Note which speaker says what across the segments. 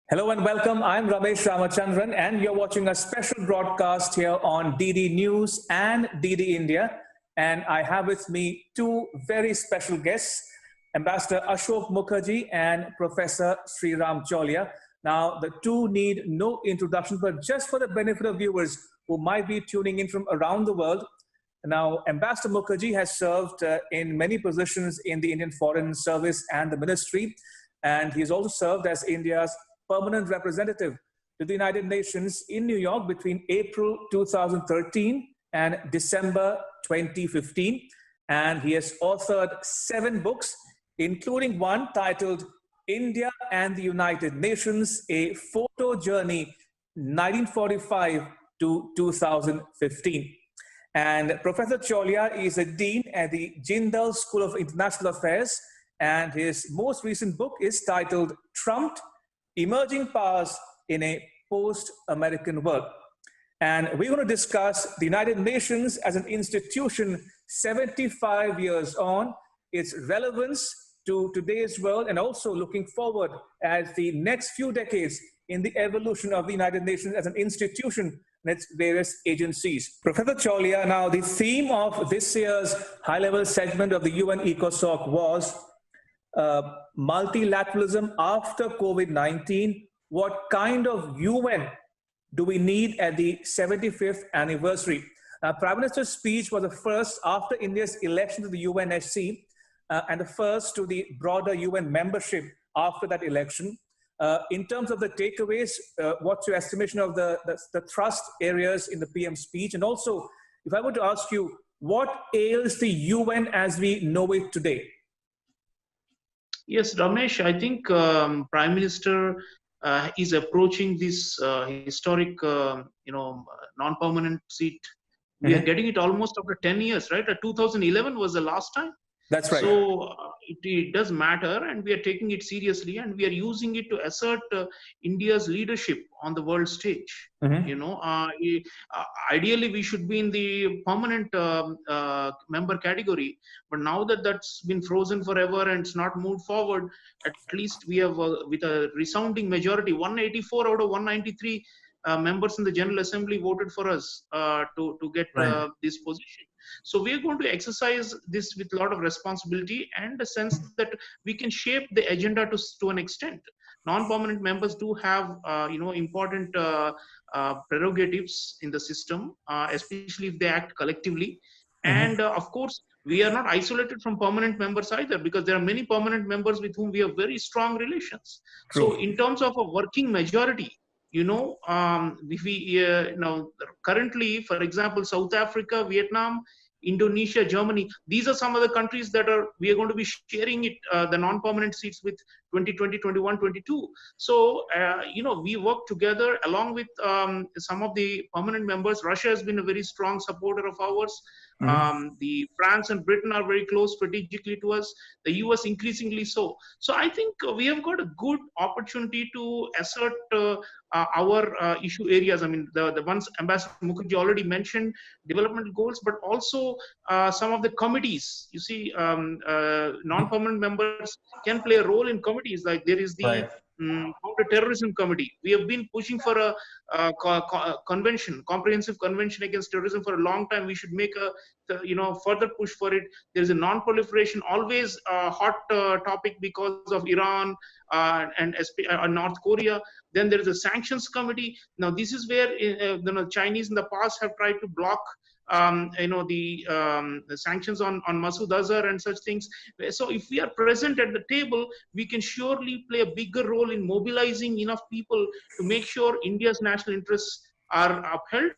Speaker 1: Hello and welcome. I'm Ramesh Ramachandran, and you're watching a special broadcast here on DD News and DD India. And I have with me two very special guests, Ambassador Ashok Mukherjee and Professor Sreeram Chaulia. Now, the two need no introduction, but just for the benefit of viewers who might be tuning in from around the world. Now, Ambassador Mukherjee has served in many positions in the Indian Foreign Service and the ministry, and he's also served as India's permanent representative to the United Nations in New York between April 2013 and December 2015. And he has authored 7 books, including one titled India and the United Nations, A Photo Journey 1945 to 2015. And Professor Chaulia is a dean at the Jindal School of International Affairs, and his most recent book is titled Trumped: Emerging Powers in a Post-American World. And we're going to discuss the United Nations as an institution 75 years on, its relevance to today's world, and also looking forward as the next few decades in the evolution of the United Nations as an institution and its various agencies. Professor Chaulia, now the theme of this year's high-level segment of the UN ECOSOC was multilateralism after COVID-19. What kind of UN do we need at the 75th anniversary? Prime Minister's speech was the first after India's election to the UNSC and the first to the broader UN membership after that election. In terms of the takeaways, what's your estimation of the thrust areas in the PM's speech? And also, if I were to ask you, what ails the UN as we know it today?
Speaker 2: Yes, Ramesh, I think Prime Minister is approaching this historic, non-permanent seat. We are getting it almost after 10 years, right? 2011 was the last time.
Speaker 1: That's right.
Speaker 2: So it does matter, and we are taking it seriously, and we are using it to assert India's leadership on the world stage. Ideally, we should be in the permanent member category, but now that that's been frozen forever and it's not moved forward, at least we have, with a resounding majority, 184 out of 193 members in the General Assembly voted for us to get this position. So we are going to exercise this with a lot of responsibility and a sense that we can shape the agenda to an extent. Non-permanent members do have, important prerogatives in the system, especially if they act collectively. And of course, we are not isolated from permanent members either, because there are many permanent members with whom we have very strong relations.
Speaker 1: True.
Speaker 2: So in terms of a working majority, if we currently, for example, South Africa, Vietnam, Indonesia, Germany, these are some of the countries that we are going to be sharing it, the non-permanent seats with 2020, 21, 22. So, we work together along with some of the permanent members. Russia has been a very strong supporter of ours. The France and Britain are very close strategically to us. The US increasingly so. So I think we have got a good opportunity to assert our issue areas. I mean, the ones Ambassador Mukherjee already mentioned, development goals, but also some of the committees. You see, non-permanent members can play a role in committees. Like there is the counter-terrorism committee. We have been pushing for a convention, comprehensive convention against terrorism for a long time. We should make a further push for it. There is a non-proliferation, always a hot topic because of Iran and North Korea. Then there is a sanctions committee. Now this is where the Chinese in the past have tried to block the sanctions on Masood Azhar and such things. So if we are present at the table, we can surely play a bigger role in mobilizing enough people to make sure India's national interests are upheld.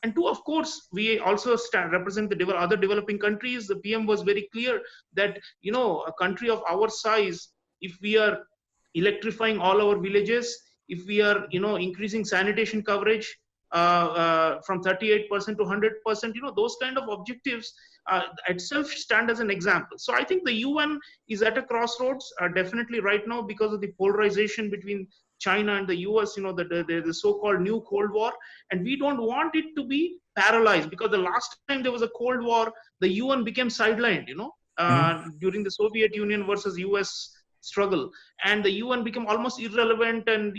Speaker 2: And two, of course, we also represent the other developing countries. The PM was very clear that, a country of our size, if we are electrifying all our villages, if we are, increasing sanitation coverage, from 38% to 100%, those kind of objectives itself stand as an example. So I think the UN is at a crossroads, definitely right now, because of the polarization between China and the US, the so-called new Cold War. And we don't want it to be paralyzed, because the last time there was a Cold War, the UN became sidelined, during the Soviet Union versus US struggle, and the UN became almost irrelevant, and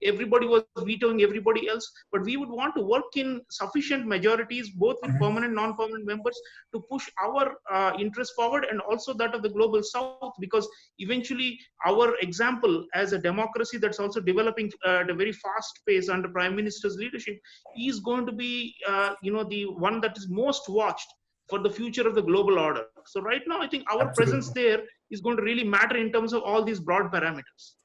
Speaker 2: everybody was vetoing everybody else. But we would want to work in sufficient majorities, both with permanent, non-permanent members, to push our interests forward, and also that of the global south, because eventually our example as a democracy that's also developing at a very fast pace under Prime Minister's leadership is going to be the one that is most watched for the future of the global order. So right now, I think our presence there is going to really matter in terms of all these broad parameters.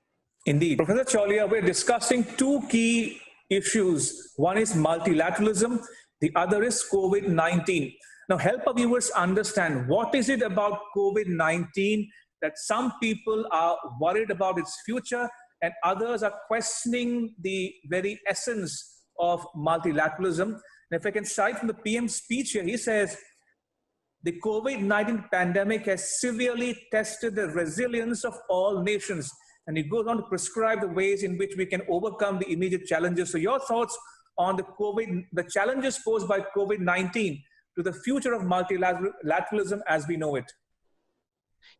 Speaker 1: Indeed. Professor Chaulia, we're discussing two key issues. One is multilateralism, the other is COVID-19. Now, help our viewers understand, what is it about COVID-19 that some people are worried about its future and others are questioning the very essence of multilateralism? And if I can cite from the PM's speech here, he says, the COVID-19 pandemic has severely tested the resilience of all nations. And he goes on to prescribe the ways in which we can overcome the immediate challenges. So your thoughts on the challenges posed by COVID-19 to the future of multilateralism as we know it?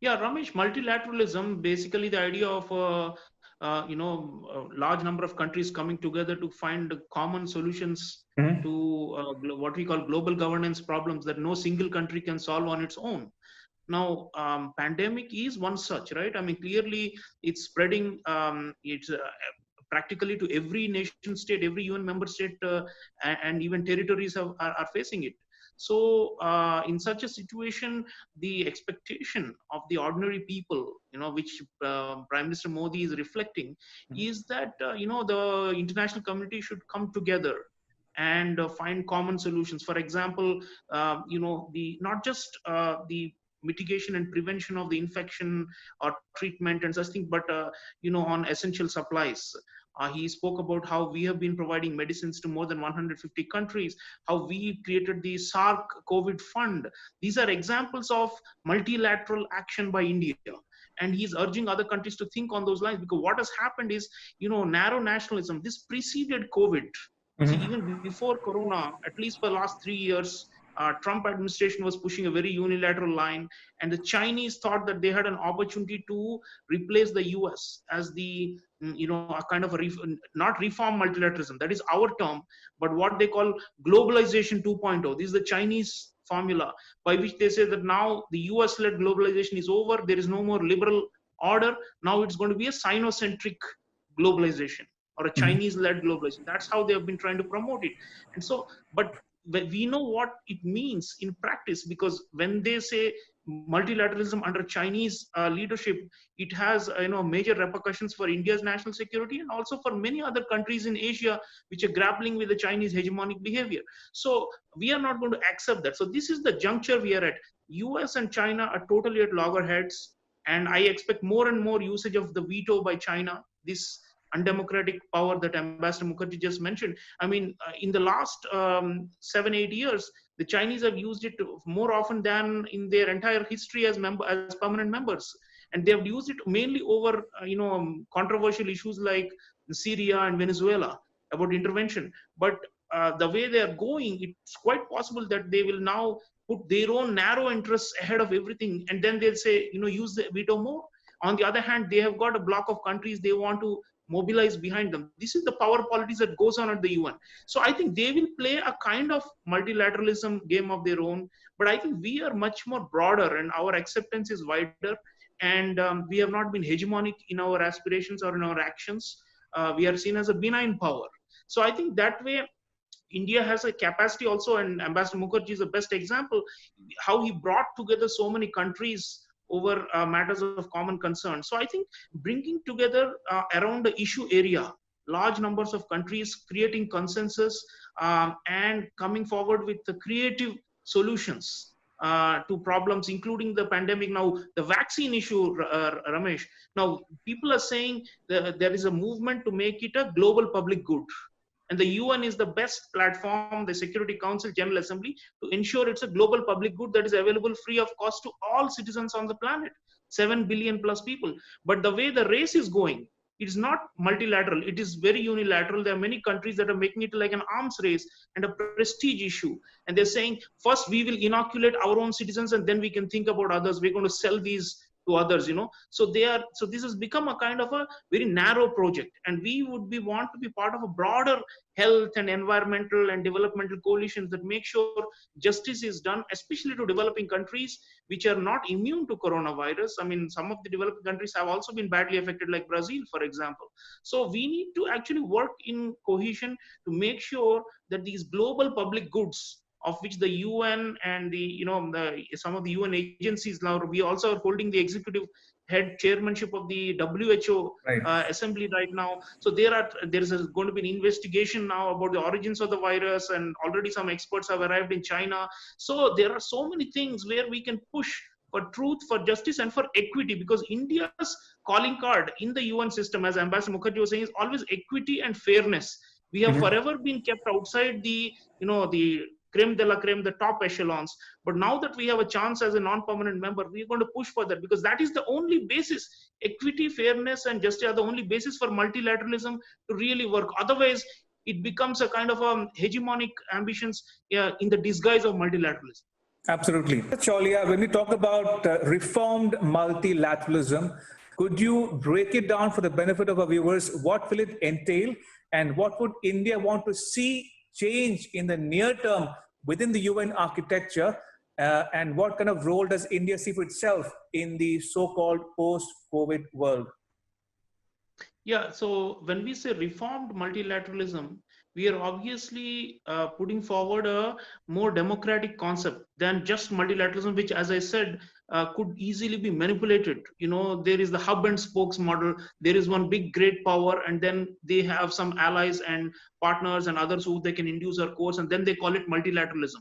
Speaker 2: Yeah, Ramesh, multilateralism, basically the idea of a large number of countries coming together to find common solutions to what we call global governance problems that no single country can solve on its own. Now, pandemic is one such, right? I mean, clearly it's spreading, practically to every nation state, every UN member state, and even territories are facing it. So in such a situation, the expectation of the ordinary people, which Prime Minister Modi is reflecting, is that, the international community should come together and find common solutions. For example, not just the mitigation and prevention of the infection or treatment and such things, but, on essential supplies. He spoke about how we have been providing medicines to more than 150 countries, how we created the SARC COVID fund. These are examples of multilateral action by India. And he's urging other countries to think on those lines, because what has happened is, narrow nationalism. This preceded COVID. See, even before Corona, at least for the last 3 years, Trump administration was pushing a very unilateral line, and the Chinese thought that they had an opportunity to replace the US as the, a kind of not reform multilateralism, that is our term, but what they call globalization 2.0. This is the Chinese formula by which they say that now the US-led globalization is over. There is no more liberal order. Now it's going to be a Sino-centric globalization, or a Chinese-led globalization. That's how they have been trying to promote it. And so, but we know what it means in practice, because when they say multilateralism under Chinese leadership, it has major repercussions for India's national security, and also for many other countries in Asia which are grappling with the Chinese hegemonic behavior. So we are not going to accept that. So this is the juncture we are at. US and China are totally at loggerheads, and I expect more and more usage of the veto by China, this undemocratic power that Ambassador Mukherjee just mentioned. I mean, in the last 7-8 years, the Chinese have used it more often than in their entire history as permanent members, and they have used it mainly over controversial issues like Syria and Venezuela about intervention. But the way they are going, it's quite possible that they will now put their own narrow interests ahead of everything, and then they'll say, use the veto more. On the other hand, they have got a block of countries they want to mobilize behind them. This is the power politics that goes on at the UN. So I think they will play a kind of multilateralism game of their own, but I think we are much more broader and our acceptance is wider, and we have not been hegemonic in our aspirations or in our actions. We are seen as a benign power. So I think that way, India has a capacity also, and Ambassador Mukherjee is the best example, how he brought together so many countries over matters of common concern. So I think bringing together around the issue area, large numbers of countries, creating consensus, and coming forward with the creative solutions to problems, including the pandemic. Now, the vaccine issue, Ramesh, now people are saying that there is a movement to make it a global public good. And the UN is the best platform, the Security Council General Assembly, to ensure it's a global public good that is available free of cost to all citizens on the planet, 7 billion plus people. But the way the race is going, it is not multilateral. It is very unilateral. There are many countries that are making it like an arms race and a prestige issue. And they're saying, first we will inoculate our own citizens and then we can think about others. We're going to sell these to others, so this has become a kind of a very narrow project, and we want to be part of a broader health and environmental and developmental coalitions that make sure justice is done, especially to developing countries which are not immune to coronavirus. I mean, some of the developing countries have also been badly affected, like Brazil, for example. So we need to actually work in cohesion to make sure that these global public goods, of which the UN and some of the UN agencies, now we also are holding the executive head chairmanship of the WHO
Speaker 1: Right.
Speaker 2: assembly right now. So going to be an investigation now about the origins of the virus, and already some experts have arrived in China. So there are so many things where we can push for truth, for justice, and for equity, because India's calling card in the UN system, as Ambassador Mukherjee was saying, is always equity and fairness. We have forever been kept outside the creme de la creme, the top echelons. But now that we have a chance as a non-permanent member, we're going to push for that, because that is the only basis. Equity, fairness, and justice are the only basis for multilateralism to really work. Otherwise, it becomes a kind of hegemonic ambitions in the disguise of multilateralism.
Speaker 1: Absolutely. Chaulia, when we talk about reformed multilateralism, could you break it down for the benefit of our viewers? What will it entail, and what would India want to see change in the near term within the UN architecture, and what kind of role does India see for itself in the so-called post-COVID world?
Speaker 2: Yeah, so when we say reformed multilateralism, we are obviously putting forward a more democratic concept than just multilateralism, which, as I said, could easily be manipulated. There is the hub and spokes model. There is one big great power, and then they have some allies and partners and others who they can induce or coerce, and then they call it multilateralism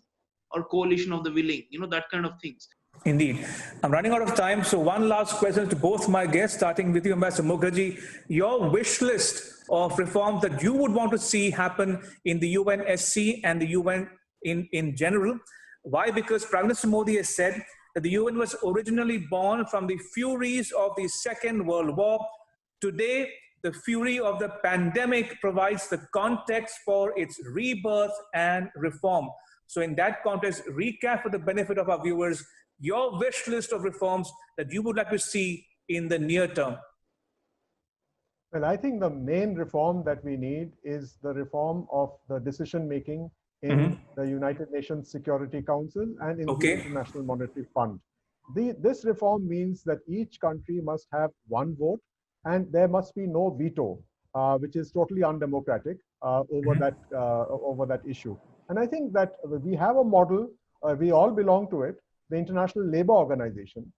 Speaker 2: or coalition of the willing, that kind of things.
Speaker 1: Indeed. I'm running out of time. So one last question to both my guests, starting with you, Ambassador Mukherjee. Your wish list of reforms that you would want to see happen in the UNSC and the UN in general. Why? Because Prime Minister Modi has said that the UN was originally born from the furies of the Second World War. Today, the fury of the pandemic provides the context for its rebirth and reform. So in that context, recap for the benefit of our viewers, your wish list of reforms that you would like to see in the near term.
Speaker 3: Well, I think the main reform that we need is the reform of the decision-making in the United Nations Security Council and in the International Monetary Fund. This reform means that each country must have one vote, and there must be no veto, which is totally undemocratic over that issue. And I think that we have a model, we all belong to it, the International Labour Organization.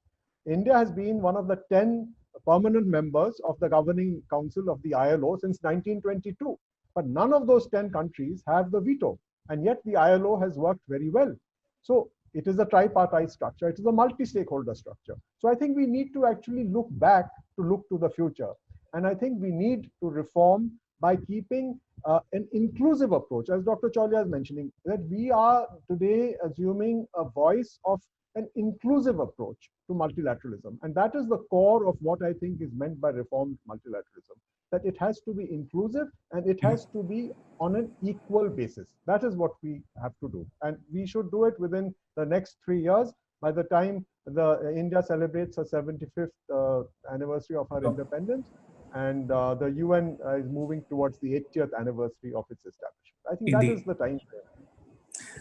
Speaker 3: India has been one of the 10 permanent members of the Governing Council of the ILO since 1922. But none of those 10 countries have the veto. And yet the ILO has worked very well. So it is a tripartite structure. It is a multi-stakeholder structure. So I think we need to actually look back to look to the future. And I think we need to reform by keeping an inclusive approach. As Dr. Chaulia is mentioning, that we are today assuming a voice of an inclusive approach to multilateralism. And that is the core of what I think is meant by reformed multilateralism, that it has to be inclusive and it has to be on an equal basis. That is what we have to do. And we should do it within the next 3 years, by the time India celebrates her 75th anniversary of her independence, and the UN is moving towards the 80th anniversary of its establishment. I think that is the time frame.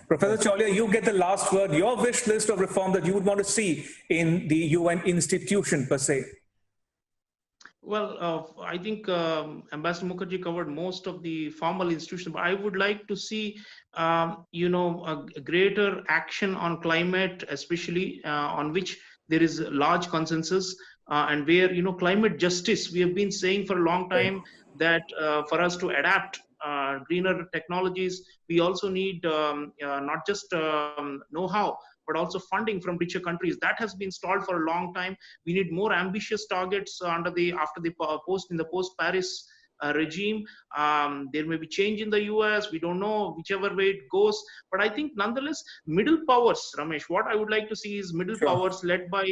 Speaker 1: Professor Chaulia, you get the last word. Your wish list of reform that you would want to see in the UN institution per se.
Speaker 2: Well, I think Ambassador Mukherjee covered most of the formal institutions, but I would like to see, a greater action on climate, especially on which there is large consensus, and where, climate justice, we have been saying for a long time that for us to adapt greener technologies, we also need not just know-how, but also funding from richer countries. That has been stalled for a long time. We need more ambitious targets in the post-Paris regime. There may be change in the US. We don't know whichever way it goes. But I think nonetheless, middle powers, Ramesh, what I would like to see is middle powers led by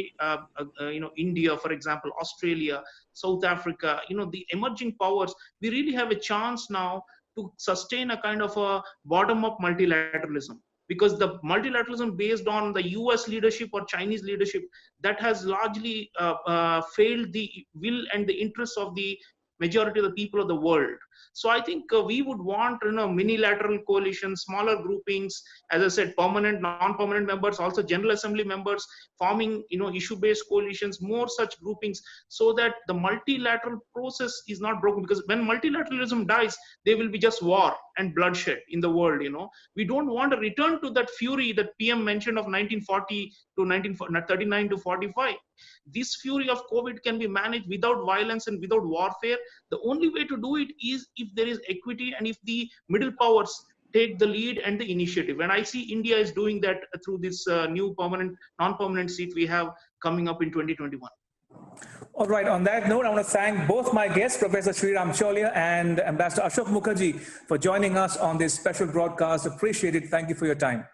Speaker 2: India, for example, Australia, South Africa, the emerging powers. We really have a chance now to sustain a kind of a bottom-up multilateralism. because the multilateralism based on the US leadership or Chinese leadership, that has largely failed the will and the interests of the majority of the people of the world. So I think we would want, minilateral coalitions, smaller groupings, as I said, permanent, non-permanent members, also General Assembly members, forming, issue-based coalitions, more such groupings, so that the multilateral process is not broken. Because when multilateralism dies, there will be just war and bloodshed in the world. We don't want a return to that fury that PM mentioned of 1940 to 1939 to 45. This fury of COVID can be managed without violence and without warfare. The only way to do it is if there is equity and if the middle powers take the lead and the initiative. And I see India is doing that through this new permanent, non-permanent seat we have coming up in 2021.
Speaker 1: All right, on that note, I want to thank both my guests, Professor Sreeram Chaulia and Ambassador Ashok Mukherjee, for joining us on this special broadcast. Appreciate it. Thank you for your time.